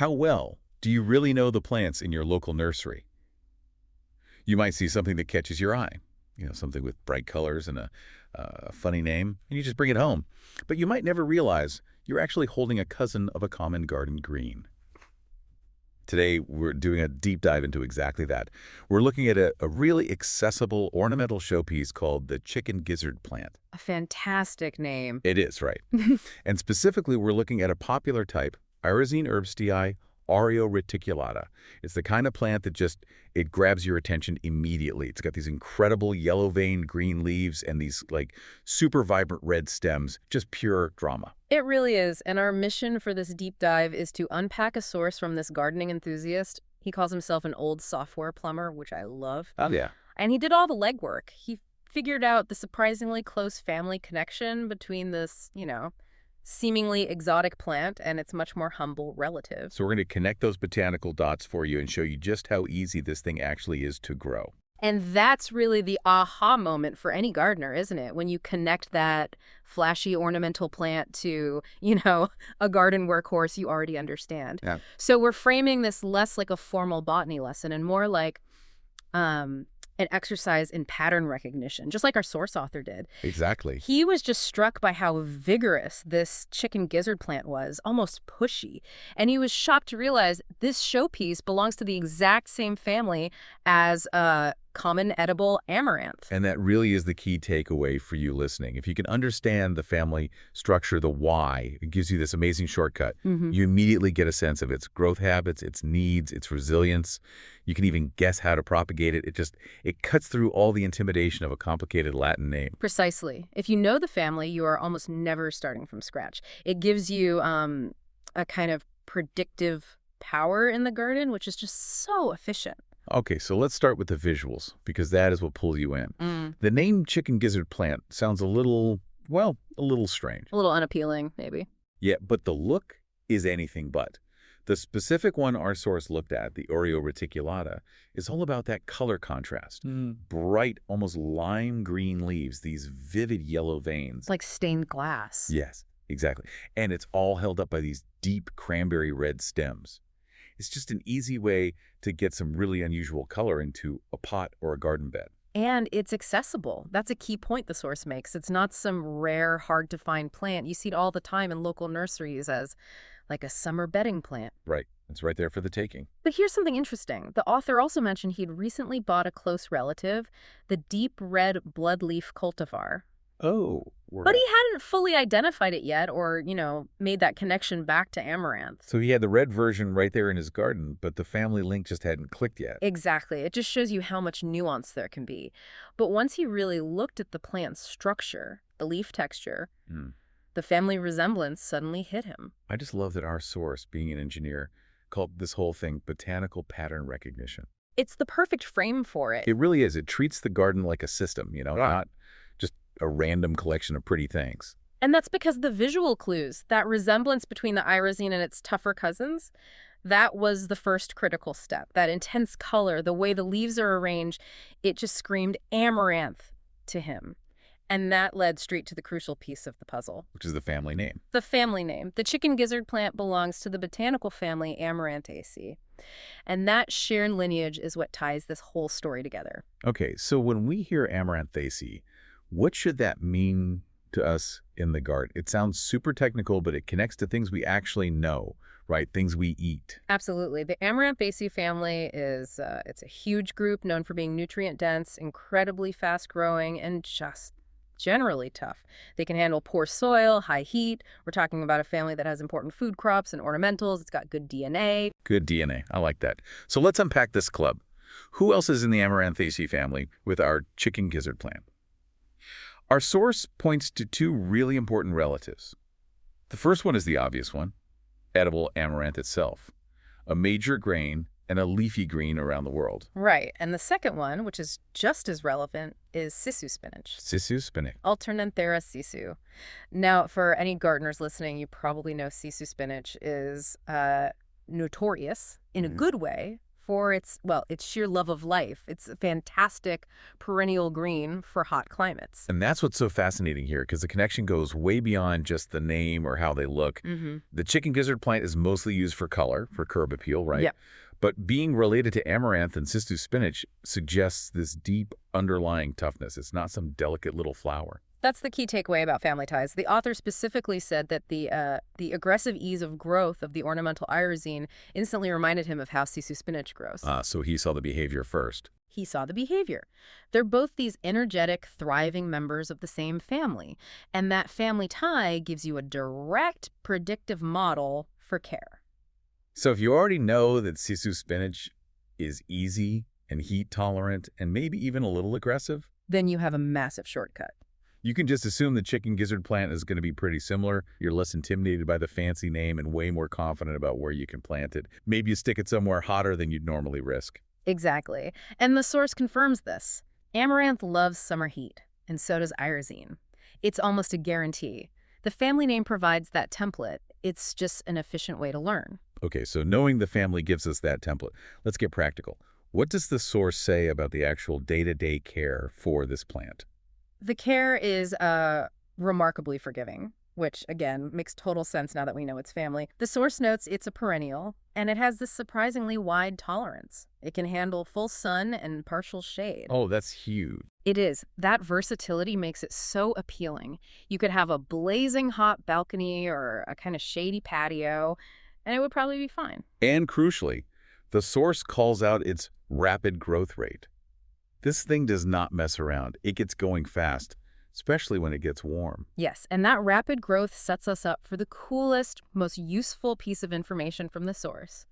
How well do you really know the plants in your local nursery? You might see something that catches your eye, something with bright colors and a funny name, and you just bring it home. But you might never realize you're actually holding a cousin of a common garden green. Today, we're doing a deep dive into exactly that. We're looking at a really accessible ornamental showpiece called the Chicken Gizzard Plant. A fantastic name. It is, right. And specifically, we're looking at a popular type, Iresine herbstii, Aureo-reticulata. It's the kind of plant that it grabs your attention immediately. It's got these incredible yellow veined green leaves and these super vibrant red stems, just pure drama. It really is. And our mission for this deep dive is to unpack a source from this gardening enthusiast. He calls himself an old software plumber, which I love. Oh, yeah. And he did all the legwork. He figured out the surprisingly close family connection between this, seemingly exotic plant and its much more humble relative. So we're going to connect those botanical dots for you and show you just how easy this thing actually is to grow. And that's really the aha moment for any gardener, isn't it? When you connect that flashy ornamental plant to, a garden workhorse you already understand. Yeah. So we're framing this less like a formal botany lesson and more like an exercise in pattern recognition, just like our source author did. Exactly. He was just struck by how vigorous this chicken gizzard plant was, almost pushy. And he was shocked to realize this showpiece belongs to the exact same family as a common edible amaranth. And that really is the key takeaway for you listening. If you can understand the family structure, the why, it gives you this amazing shortcut. You immediately get a sense of its growth habits, its needs, its resilience. You can even guess how to propagate it. It cuts through all the intimidation of a complicated Latin name. Precisely. If you know the family, you are almost never starting from scratch. It gives you a kind of predictive power in the garden, which is just so efficient. Okay, so let's start with the visuals, because that is what pulls you in. The name Chicken Gizzard Plant sounds a little strange. A little unappealing, maybe. Yeah, but the look is anything but. The specific one our source looked at, the Aureo-reticulata, is all about that color contrast. Bright, almost lime green leaves, these vivid yellow veins. Like stained glass. Yes, exactly. And it's all held up by these deep cranberry red stems. It's just an easy way to get some really unusual color into a pot or a garden bed. And it's accessible. That's a key point the source makes. It's not some rare, hard-to-find plant. You see it all the time in local nurseries as like a summer bedding plant. Right. It's right there for the taking. But here's something interesting. The author also mentioned he'd recently bought a close relative, the deep red bloodleaf cultivar. Oh. But he hadn't fully identified it yet or, made that connection back to Amaranth. So he had the red version right there in his garden, but the family link just hadn't clicked yet. Exactly. It just shows you how much nuance there can be. But once he really looked at the plant's structure, the leaf texture, the family resemblance suddenly hit him. I just love that our source, being an engineer, called this whole thing botanical pattern recognition. It's the perfect frame for it. It really is. It treats the garden like a system, not just a random collection of pretty things. And that's because the visual clues, that resemblance between the irisine and its tougher cousins, that was the first critical step. That intense color, the way the leaves are arranged, it just screamed amaranth to him. And that led straight to the crucial piece of the puzzle. Which is the family name. The family name. The chicken gizzard plant belongs to the botanical family Amaranthaceae. And that shared lineage is what ties this whole story together. Okay, so when we hear Amaranthaceae, what should that mean to us in the garden? It sounds super technical, but it connects to things we actually know, right? Things we eat. Absolutely. The Amaranthaceae family it's a huge group known for being nutrient-dense, incredibly fast-growing, and just generally tough. They can handle poor soil, high heat. We're talking about a family that has important food crops and ornamentals. It's got good DNA. Good DNA. I like that. So let's unpack this club. Who else is in the Amaranthaceae family with our chicken gizzard plant? Our source points to two really important relatives. The first one is the obvious one, edible amaranth itself, a major grain and a leafy green around the world. Right. And the second one, which is just as relevant, is Sissoo spinach. Sissoo spinach. Alternanthera Sissoo. Now, for any gardeners listening, you probably know Sissoo spinach is notorious, in a good way, for its sheer love of life. It's a fantastic perennial green for hot climates. And that's what's so fascinating here, because the connection goes way beyond just the name or how they look. Mm-hmm. The chicken gizzard plant is mostly used for color, for curb appeal, right? Yep. But being related to amaranth and Sissoo spinach suggests this deep underlying toughness. It's not some delicate little flower. That's the key takeaway about family ties. The author specifically said that the aggressive ease of growth of the ornamental irisine instantly reminded him of how Sissoo spinach grows. So he saw the behavior first. He saw the behavior. They're both these energetic, thriving members of the same family, and that family tie gives you a direct, predictive model for care. So if you already know that Sissoo spinach is easy and heat tolerant and maybe even a little aggressive, Then you have a massive shortcut. you can just assume the chicken gizzard plant is going to be pretty similar. You're less intimidated by the fancy name and way more confident about where you can plant it. Maybe you stick it somewhere hotter than you'd normally risk. Exactly. And the source confirms this. Amaranth loves summer heat, and so does irisine. It's almost a guarantee. The family name provides that template. It's just an efficient way to learn. Okay, so knowing the family gives us that template. Let's get practical. What does the source say about the actual day-to-day care for this plant? The care is remarkably forgiving, which, again, makes total sense now that we know its family. The source notes it's a perennial, and it has this surprisingly wide tolerance. It can handle full sun and partial shade. Oh, that's huge. It is. That versatility makes it so appealing. You could have a blazing hot balcony or a kind of shady patio, and it would probably be fine. And crucially, the source calls out its rapid growth rate. This thing does not mess around. It gets going fast, especially when it gets warm. Yes, and that rapid growth sets us up for the coolest, most useful piece of information from the source.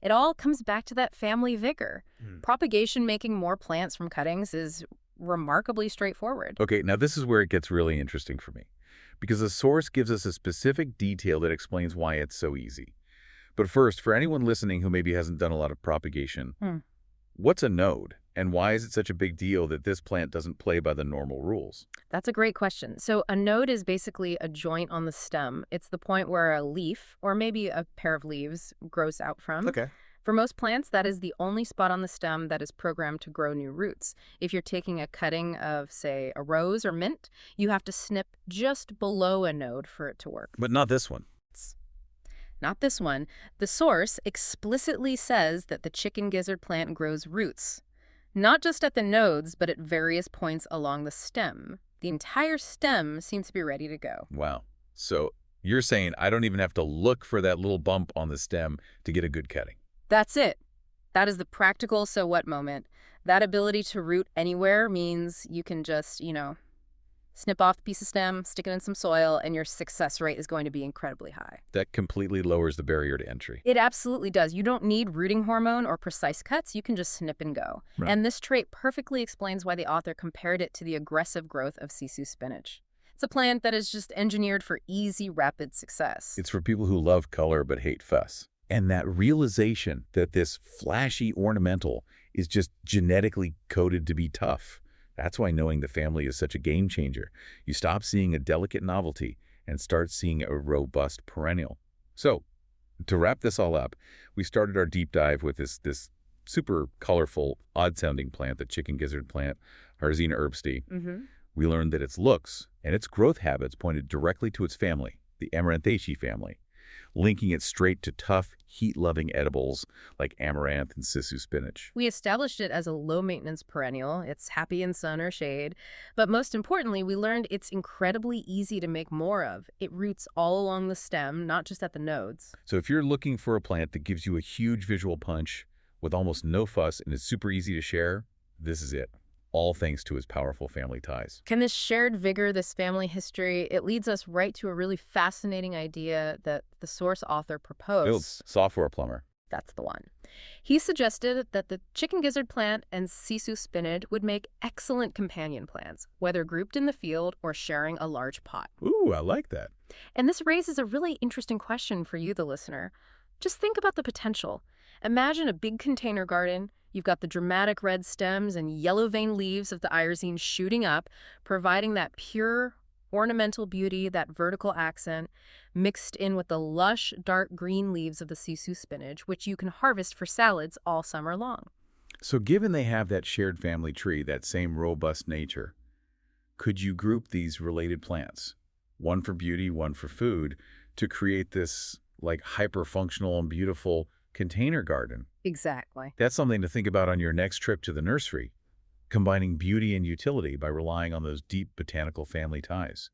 It all comes back to that family vigor. Propagation making more plants from cuttings is remarkably straightforward. Okay, now this is where it gets really interesting for me, because the source gives us a specific detail that explains why it's so easy. But first, for anyone listening who maybe hasn't done a lot of propagation, what's a node? And why is it such a big deal that this plant doesn't play by the normal rules? That's a great question. So a node is basically a joint on the stem. It's the point where a leaf, or maybe a pair of leaves, grows out from. Okay. For most plants, that is the only spot on the stem that is programmed to grow new roots. If you're taking a cutting of, say, a rose or mint, you have to snip just below a node for it to work. But not this one. Not this one. The source explicitly says that the chicken gizzard plant grows roots, not just at the nodes, but at various points along the stem. The entire stem seems to be ready to go. Wow. So you're saying I don't even have to look for that little bump on the stem to get a good cutting. That's it. That is the practical so what moment. That ability to root anywhere means you can just, snip off the piece of stem, stick it in some soil, and your success rate is going to be incredibly high. That completely lowers the barrier to entry. It absolutely does. You don't need rooting hormone or precise cuts. You can just snip and go. Right. And this trait perfectly explains why the author compared it to the aggressive growth of Sissoo spinach. It's a plant that is just engineered for easy, rapid success. It's for people who love color but hate fuss. And that realization that this flashy ornamental is just genetically coded to be tough. That's why knowing the family is such a game changer. You stop seeing a delicate novelty and start seeing a robust perennial. So, to wrap this all up, we started our deep dive with this super colorful, odd-sounding plant, the chicken gizzard plant, Iresine herbstii. We learned that its looks and its growth habits pointed directly to its family, the Amaranthaceae family, linking it straight to tough, heat-loving edibles like amaranth and Sissoo spinach. We established it as a low-maintenance perennial. It's happy in sun or shade. But most importantly, we learned it's incredibly easy to make more of. It roots all along the stem, not just at the nodes. So if you're looking for a plant that gives you a huge visual punch with almost no fuss and is super easy to share, this is it. All thanks to his powerful family ties. Can this shared vigor, this family history, it leads us right to a really fascinating idea that the source author proposed. Builds software plumber. That's the one. He suggested that the chicken gizzard plant and Sissoo spinach would make excellent companion plants, whether grouped in the field or sharing a large pot. Ooh, I like that. And this raises a really interesting question for you, the listener. Just think about the potential. Imagine a big container garden. You've got the dramatic red stems and yellow vein leaves of the irisine shooting up, providing that pure, ornamental beauty, that vertical accent, mixed in with the lush, dark green leaves of the Sissoo spinach, which you can harvest for salads all summer long. So given they have that shared family tree, that same robust nature, could you group these related plants, one for beauty, one for food, to create this like hyper-functional and beautiful container garden? Exactly. That's something to think about on your next trip to the nursery, combining beauty and utility by relying on those deep botanical family ties.